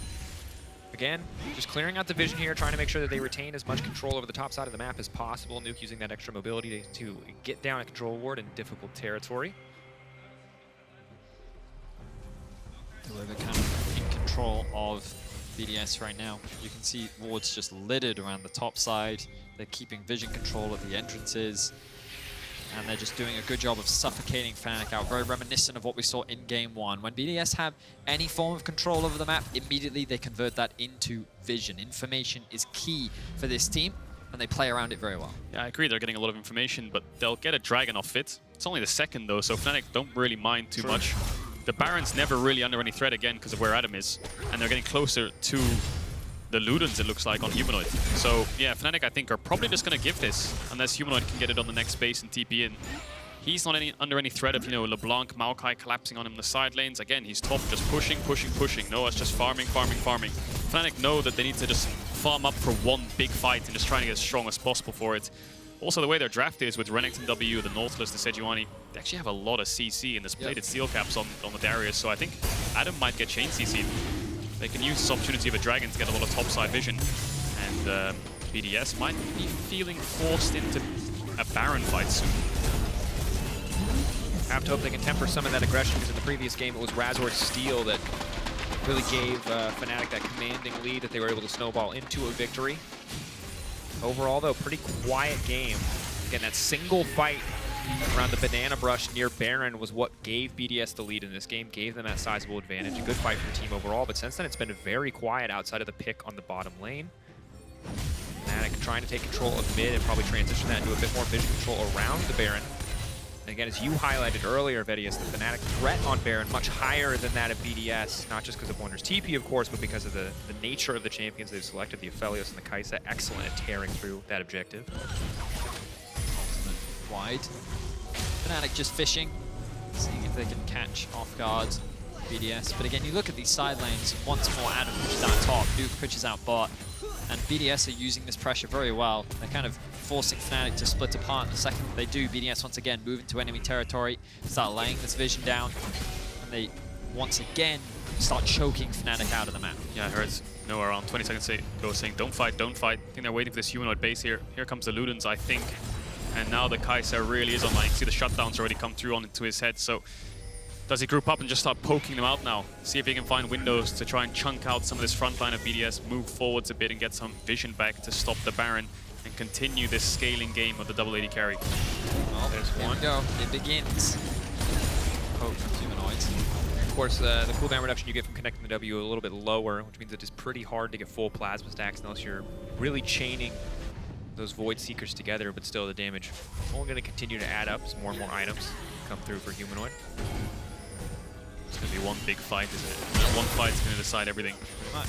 again, just clearing out the vision here, trying to make sure that they retain as much control over the top side of the map as possible. Nuke using that extra mobility to get down a control ward in difficult territory.
Deliver kind of in control of BDS right now. You can see wards just littered around the top side. They're keeping vision control at the entrances. And they're just doing a good job of suffocating Fnatic out. Very reminiscent of what we saw in Game 1. When BDS have any form of control over the map, immediately they convert that into vision. Information is key for this team, and they play around it very well.
Yeah, I agree. They're getting a lot of information, but they'll get a Dragon off it. It's only the second, though, so Fnatic don't really mind too much. The Baron's never really under any threat again because of where Adam is, and they're getting closer to the Ludens, it looks like, on Humanoid. So, yeah, Fnatic, I think, are probably just going to give this, unless Humanoid can get it on the next base and TP in. He's not under any threat of, you know, LeBlanc, Maokai collapsing on him in the side lanes. Again, he's top, just pushing. Noah's just farming. Fnatic know that they need to just farm up for one big fight and just trying to get as strong as possible for it. Also, the way their draft is with Renekton W, the Nautilus, the Sejuani, they actually have a lot of CC and there's plated steel caps on the Darius. So I think Adam might get chain CC'd. They can use this opportunity of a Dragon to get a lot of topside vision. And BDS might be feeling forced into a Baron fight soon.
I have to hope they can temper some of that aggression, because in the previous game it was Razork's steal that really gave Fnatic that commanding lead that they were able to snowball into a victory. Overall, though, pretty quiet game. Again, that single fight around the banana brush near Baron was what gave BDS the lead in this game, gave them that sizable advantage. A good fight for the team overall, but since then it's been very quiet outside of the pick on the bottom lane. Fnatic trying to take control of mid and probably transition that into a bit more vision control around the Baron. And again, as you highlighted earlier, Vedius, the Fnatic threat on Baron much higher than that of BDS, not just because of Wunder's TP, of course, but because of the nature of the champions they've selected, the Aphelios and the Kai'Sa, excellent at tearing through that objective.
Wide. Fnatic just fishing, seeing if they can catch off guard BDS. But again, you look at these side lanes, once more Adam pushes out top, Duke pushes out bot, and BDS are using this pressure very well. They're kind of forcing Fnatic to split apart. The second they do, BDS once again move into enemy territory, start laying this vision down, and they once again start choking Fnatic out of the map.
Yeah, I heard Noah around 20 seconds ago saying, don't fight. I think they're waiting for this Humanoid base here. Here comes the Ludens, I think. And now the Kai'Sa really is online. You see the shutdowns already come through onto his head. So does he group up and just start poking them out now? See if he can find windows to try and chunk out some of this front line of BDS, move forwards a bit and get some vision back to stop the Baron and continue this scaling game of the double AD carry.
Well,
there's one.
Here we go. It begins. Poke from Humanoids.
Of course, the cooldown reduction you get from connecting the W a little bit lower, which means it is pretty hard to get full plasma stacks unless you're really chaining those Void Seekers together, but still the damage only going to continue to add up as more and more items come through for Humanoid.
It's going to be one big fight, isn't it? One fight's going to decide everything.
Pretty much.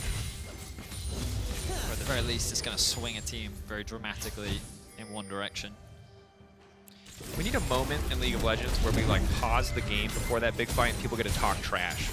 Or at the very least, it's going to swing a team very dramatically in one direction.
We need a moment in League of Legends where we like pause the game before that big fight and people get to talk trash.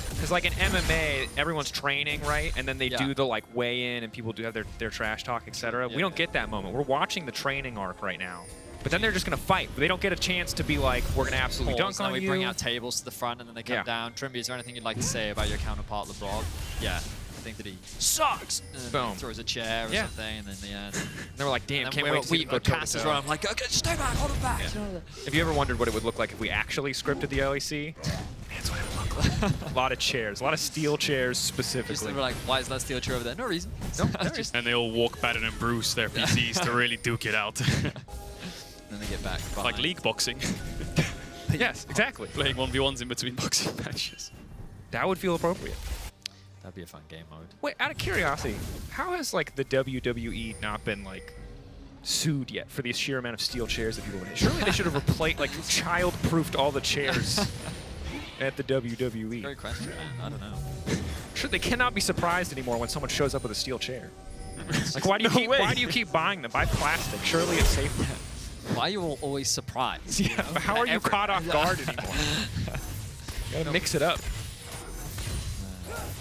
Because like in MMA, everyone's training, right? And then they do the like weigh-in and people do have their trash talk, etc. We don't get that moment. We're watching the training arc right now. But then they're just going to fight. They don't get a chance to be like, we're going to absolutely dunk on you.
We bring out tables to the front and then they come down. Trymbi, is there anything you'd like to say about your counterpart, LeBlanc? Yeah. I think that he sucks.
Boom.
Throws a chair or something, and then
they were like, "Damn, can't wait to see him go
cast run." I'm like, "Okay, stay back, hold him back."
Yeah. Have you ever wondered what it would look like if we actually scripted the LEC? That's what it would look A lot of chairs. A lot of steel chairs
Just
specifically.
they were like, why is that steel chair over there? No reason.
No,
Just,
And they all walk better than Bruce, their PCs, to really duke it out.
then they get back.
Like
behind.
league boxing.
Yes, exactly.
Playing 1v1s in between boxing matches.
That would feel appropriate.
That'd be a fun game mode.
Wait, out of curiosity, how has like the WWE not been like sued yet for the sheer amount of steel chairs that people would? Surely they should have replaced, like, child-proofed all the chairs at the WWE.
Great question, man. I don't know.
Sure, they cannot be surprised anymore when someone shows up with a steel chair. Like, why do you keep buying them? Buy plastic. Surely it's safer.
Why are you all always surprised?
Yeah, but how are you caught off guard anymore? You gotta mix it up.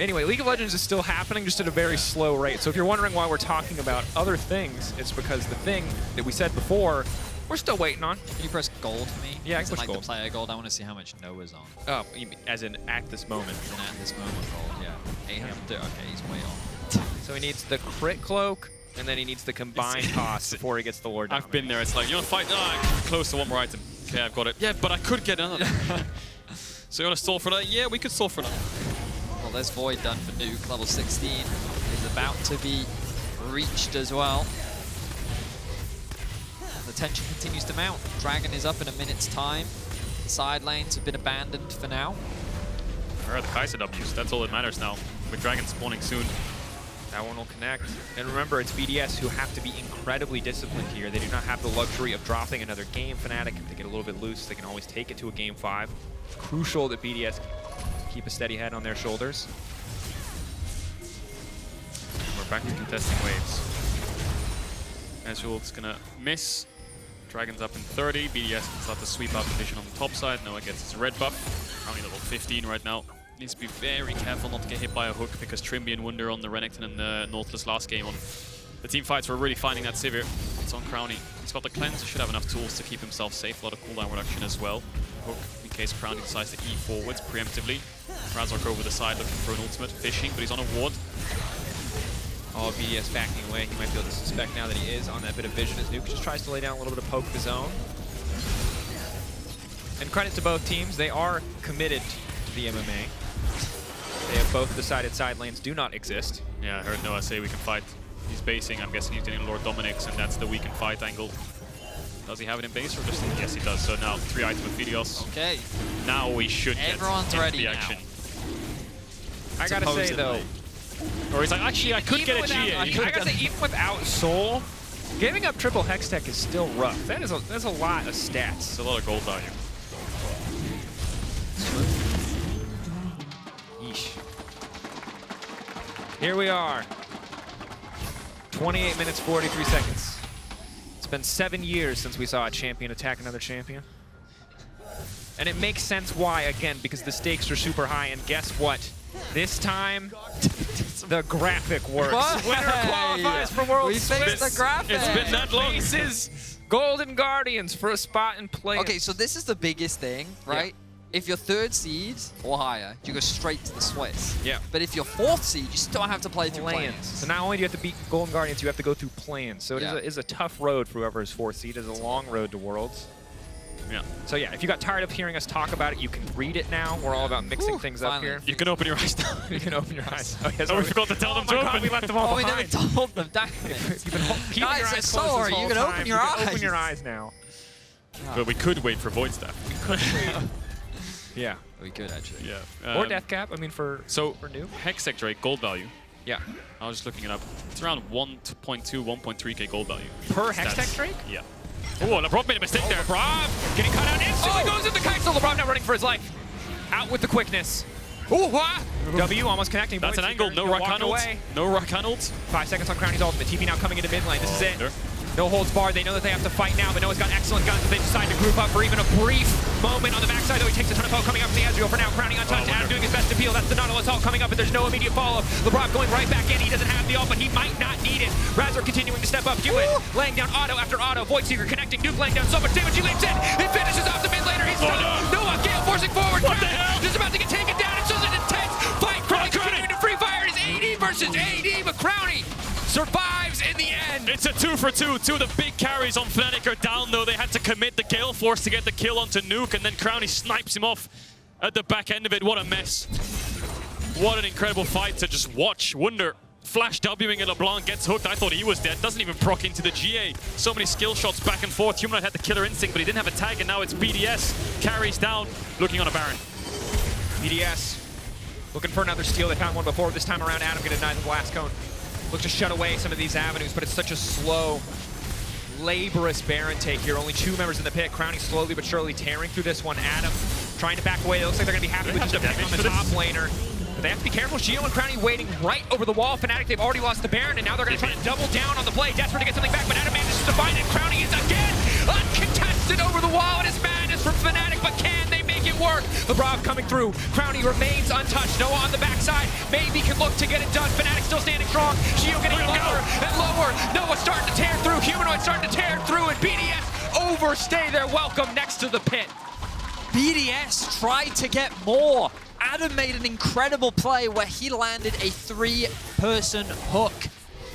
Anyway, League of Legends is still happening, just at a very slow rate. So if you're wondering why we're talking about other things, it's because the thing that we said before, we're still waiting on.
Can you press gold for me?
Yeah, I
Is
can
it
push
like
gold.
the player gold? I want to see how much Noah's on.
Oh, you mean as in at this moment.
And at this moment, gold, yeah. 800. Okay, he's way on.
So he needs the crit cloak, and then he needs the combined toss before he gets the Lord
I've been there. It's like, you want to fight? Ah, close to one more item. Okay, I've got it. Yeah, but I could get another. So you want to stall for that? Yeah, we could stall for that.
Well, there's Void done for Nuke. Level 16 is about to be reached as well. The tension continues to mount. Dragon is up in a minute's time. The side lanes have been abandoned for now.
Where are the Kai'Sa W's? That's all that matters now. With Dragon spawning soon.
That one will connect. And remember, it's BDS who have to be incredibly disciplined here. They do not have the luxury of dropping another game. Fnatic, if they get a little bit loose, they can always take it to a game 5. It's crucial that BDS keep a steady head on their shoulders.
We're back to contesting waves. Ezreal's gonna miss. Dragon's up in 30. BDS can start to sweep out the vision on the top side. Noah gets his red buff. Currently level 15 right now. Needs to be very careful not to get hit by a hook because Trymbi and Wunder on the Renekton and the Nautilus last game on the team fights were really finding that Sivir. It's on Crownie. He's got the cleanse. He should have enough tools to keep himself safe. A lot of cooldown reduction as well. Hook in case Crownie decides to E forwards preemptively. Razork over the side looking for an ultimate. Fishing, but he's on a ward.
Oh, BDS backing away. He might be able to suspect now that he is on that bit of vision as Nuke just tries to lay down a little bit of poke of his own. And credit to both teams. They are committed to the MMA. They have both decided side lanes do not exist.
Yeah, I heard Noah say we can fight. He's basing. I'm guessing he's getting Lord Dominic's, and that's the we can fight angle. Does he have it in base or just? Yes, he does. So now 3 items with Vedius.
Okay.
Now we should get
Everyone's
into
ready
the
now.
action.
I gotta say though,
Or he's like, actually, I could
even
get a GA.
I gotta say, even without Soul, giving up triple Hextech is still rough. That's a lot of stats.
It's a lot of gold value.
Yeesh. Here we are. 28 minutes, 43 seconds. It's been 7 years since we saw a champion attack another champion. And it makes sense why, again, because the stakes are super high, and guess what? This time, the graphic works.
What?
Winner qualifies for World
We fixed the graphic.
It's been that long.
Faces Golden Guardians for a spot in play.
Okay, so this is the biggest thing, right? If you're 3rd seed or higher, you go straight to the Swiss.
Yeah.
But if you're 4th seed, you still have to play through
plans.
plans.
So not only do you have to beat Golden Guardians, you have to go through plans. So it is a tough road for whoever is 4th seed. It's a long road to Worlds.
Yeah.
So yeah, if you got tired of hearing us talk about it, you can read it now. We're all about mixing things up
finally.
here.
You can open your eyes now.
You can open your eyes. Oh, yes,
Oh, we forgot to tell them to
God,
open.
we left them all
Oh, we
behind.
never told them. Damn it.
You've been keeping
Guys,
your eyes
it's
closed
sorry.
this
You
whole
can open
time.
your
You can
eyes.
open your eyes now.
But we could wait for Void Staff.
Yeah.
We could actually.
Yeah.
Or Death Cap. I mean, for new.
Hextech Drake gold value.
Yeah.
I was just looking it up. It's around 1.2, 1.3k gold value.
Per
Stats.
Hextech Drake?
Yeah. Oh, Labrov made a mistake there.
Labrov getting cut out instantly. Goes into Kai'Sa. Labrov now running for his life. Out with the quickness. Oh, what? W almost connecting.
That's an angle. No Rakan ult. No Rakan ult.
5 seconds on Crownie's ultimate. TP now coming into mid lane. This is it.
Wunder.
No holds barred. They know that they have to fight now, but Noah's got excellent guns. They decide to group up for even a brief moment on the backside, though he takes a ton of poke coming up from the Ezreal. For now, Crownie untouched. Adam doing his best to peel. That's the Nautilus ult coming up, but there's no immediate follow-up. Labrov going right back in. He doesn't have the ult, but he might not need it. Razork continuing to step up. Hewitt laying down auto after auto. Voidseeker connecting. Nuke laying down so much damage. He leaps in. It finishes off the mid laner. He's done. Noah, Gale forcing forward.
What the hell?
Just about to get taken down. It's just an intense fight. Crownie continuing to free fire. It is AD versus AD, but Crownie survives in the end.
It's a 2 for 2. 2 of the big carries on Fnatic are down, though. They had to commit the Gale Force to get the kill onto Nuke, and then Crownie snipes him off at the back end of it. What a mess. What an incredible fight to just watch. Wunder flash Wing at LeBlanc, gets hooked. I thought he was dead. Doesn't even proc into the GA. So many skill shots back and forth. Humanoid had the killer instinct, but he didn't have a tag, and now it's BDS. Carries down, looking on a Baron.
BDS looking for another steal. They found one before. This time around, Adam gonna deny the blast cone. Look to shut away some of these avenues, but it's such a slow, laborious Baron take here. Only 2 members in the pit. Crownie slowly but surely tearing through this one. Adam trying to back away. It looks like they're gonna be happy with just a pick on the top laner. But they have to be careful. Sheo and Crownie waiting right over the wall. Fnatic, they've already lost the Baron, and now they're gonna try to double down on the play. Desperate to get something back, but Adam manages to find it. Crownie is again uncontested over the wall. It is madness from Fnatic, but can they make it work? Labrov coming through. Crownie remains untouched. Noah on the backside. Maybe can look to get it done. Fnatic still standing strong. Sheo getting lower and lower. Noah starting to tear through. Humanoid starting to tear through, and BDS overstay their welcome next to the pit.
BDS tried to get more. Adam made an incredible play where he landed a 3-person hook.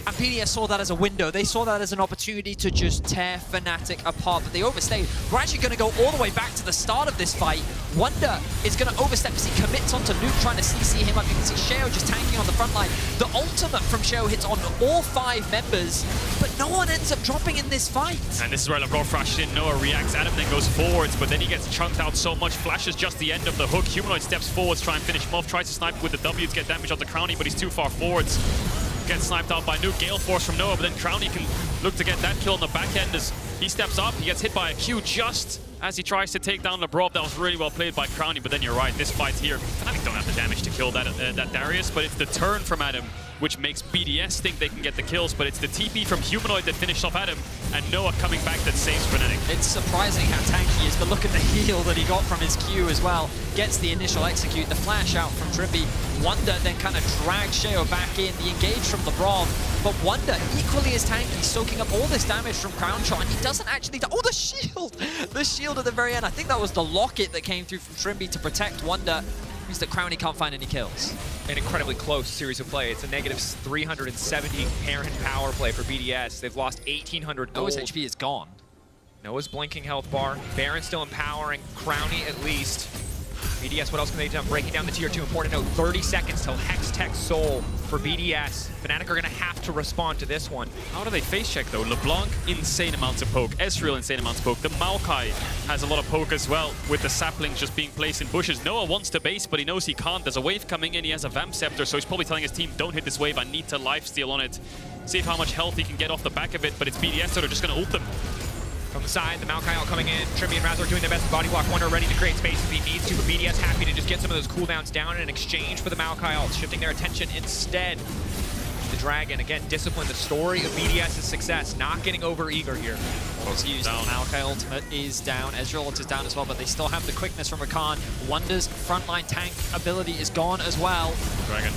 And BDS saw that as a window. They saw that as an opportunity to just tear Fnatic apart, but they overstayed. We're actually going to go all the way back to the start of this fight. Wunder is going to overstep as he commits onto Nuke, trying to CC him up. You can see Sheo just tanking on the front line. The ultimate from Sheo hits on all 5 members, but no one ends up dropping in this fight.
And this is where Labrov flashes in. Noah reacts. Adam then goes forwards, but then he gets chunked out so much. Flashes just the end of the hook. Humanoid steps forwards, try and finish him off. Tries to snipe with the W to get damage on the Crownie, but he's too far forwards. Gets sniped out by Nuke. Gale Force from Noah, but then Crownie can look to get that kill on the back end as he steps up. He gets hit by a Q just as he tries to take down Labrov. That was really well played by Crownie, but then you're right, this fight here, Fnatic don't have the damage to kill that Darius, but it's the turn from Adam which makes BDS think they can get the kills, but it's the TP from Humanoid that finished off Adam, and Noah coming back that saves Fnatic.
It's surprising how tanky he is, but look at the heal that he got from his Q as well. Gets the initial execute, the flash out from Trymbi. Wunder then kind of drags Sheo back in, the engage from Labrov, but Wunder equally as tanky, soaking up all this damage from Crown Shot, and he doesn't actually die. Oh, the shield! The shield at the very end. I think that was the locket that came through from Trymbi to protect Wunder. Means that Crownie can't find any kills.
An incredibly close series of play. It's a negative 370 parent power play for BDS. They've lost 1,800 gold.
Noah's HP is gone.
Noah's blinking health bar. Baron still empowering. Crownie at least. BDS, what else can they do? Breaking down the tier 2. Important note, 30 seconds till Hex Tech Soul for BDS. Fnatic are going to have to respond to this one.
How do they face check though? LeBlanc, insane amounts of poke. Ezreal, insane amounts of poke. The Maokai has a lot of poke as well, with the saplings just being placed in bushes. Noah wants to base, but he knows he can't. There's a wave coming in. He has a Vamp Scepter, so he's probably telling his team, don't hit this wave. I need to lifesteal on it. See how much health he can get off the back of it, but it's BDS that are just going to ult them.
From the side, the Maokai all coming in. Trymbi and Razork doing their best. Body block. Wunder ready to create space if he needs to, but BDS happy to just get some of those cooldowns down in exchange for the Maokai ult, shifting their attention instead. The Dragon, again, discipline, the story of BDS's success, not getting over eager here.
Used. The Maokai ultimate is down. Ezreal ult is down as well, but they still have the quickness from Rakan. Wunder's frontline tank ability is gone as well.
Dragon.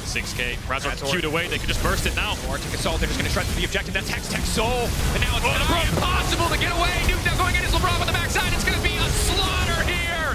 6k. Razork queued away. They could just burst it now.
Or took assault. They're just going to shred through the objective. That's Hex Tech Soul. And now it's going to be impossible to get away. Nuke now going in as Labrov on the backside. It's going to be a slaughter here.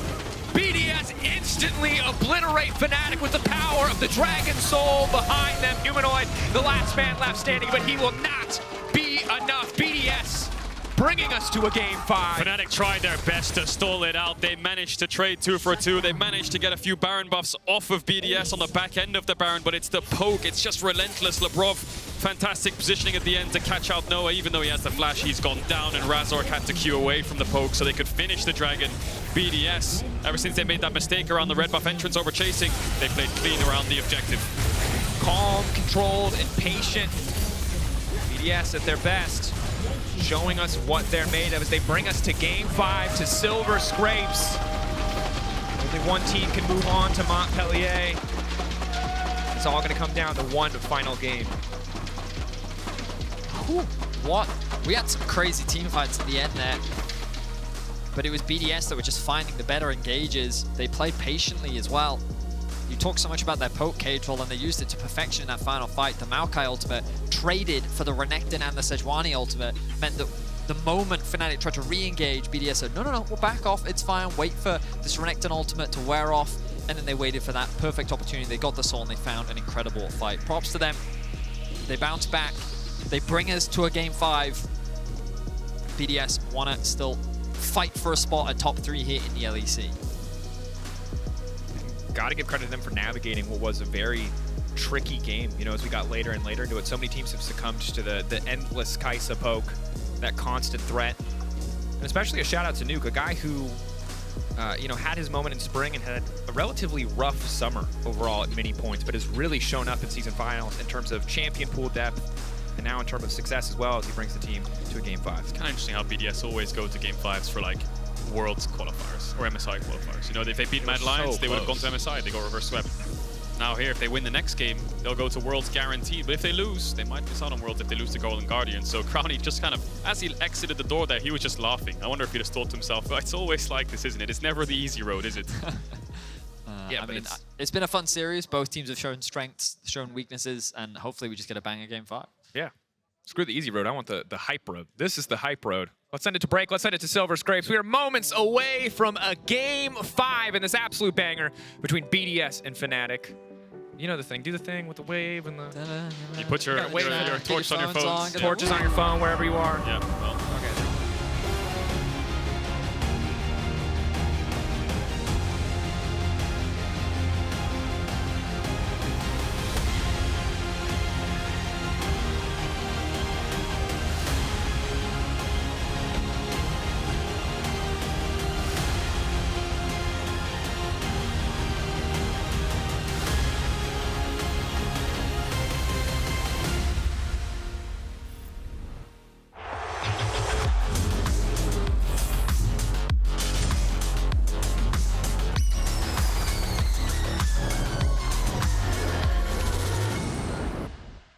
BDS instantly obliterate Fnatic with the power of the Dragon Soul behind them. Humanoid, the last man left standing, but he will not be enough. BDS bringing us to a game 5.
Fnatic tried their best to stall it out. They managed to trade 2 for 2. They managed to get a few Baron buffs off of BDS on the back end of the Baron, but it's the poke. It's just relentless. Labrov, fantastic positioning at the end to catch out Noah. Even though he has the flash, he's gone down, and Razork had to queue away from the poke so they could finish the Dragon. BDS, ever since they made that mistake around the red buff entrance over chasing, they played clean around the objective.
Calm, controlled, and patient. BDS at their best, showing us what they're made of as they bring us to game 5 to Silver Scrapes. Only one team can move on to Montpellier. It's all going to come down to one final game.
Whew. What? We had some crazy team fights at the end there, but it was BDS that were just finding the better engages. They played patiently as well. You talk so much about their poke, Caedrel, and they used it to perfection in that final fight. The Maokai ultimate traded for the Renekton and the Sejuani ultimate meant that the moment Fnatic tried to re-engage, BDS said, no, we'll back off, it's fine, wait for this Renekton ultimate to wear off, and then they waited for that perfect opportunity. They got the soul and they found an incredible fight. Props to them. They bounce back. They bring us to a game 5. BDS want to still fight for a spot at top 3 here in the LEC.
got to give credit to them for navigating what was a very tricky game. You know, as we got later and later into it, so many teams have succumbed to the endless Kai'Sa poke, that constant threat. And especially a shout out to Nuke, a guy who, you know, had his moment in spring and had a relatively rough summer overall at many points, but has really shown up in season finals in terms of champion pool depth, and now in terms of success as well as he brings the team to a game 5.
It's kind of interesting how BDS always go to game 5s for like Worlds qualifiers or MSI qualifiers. You know, if they beat Mad Lions, they would have gone to MSI. They go reverse swept. Now here, if they win the next game, they'll go to Worlds guaranteed. But if they lose, they might miss out on Worlds if they lose to Golden Guardian. So Crownie just kind of, as he exited the door there, he was just laughing. I wonder if he just thought to himself, well, it's always like this, isn't it? It's never the easy road, is it?
I mean, it's been a fun series. Both teams have shown strengths, shown weaknesses, and hopefully we just get a banger game 5.
Yeah. Screw the easy road. I want the hype road. This is the hype road. Let's send it to break. Let's send it to Silver Scrapes. We are moments away from a game 5 in this absolute banger between BDS and Fnatic. You know the thing. Do the thing with the wave and the...
You put your torch on your phone.
Torches on your phone wherever you are.
Yeah, well.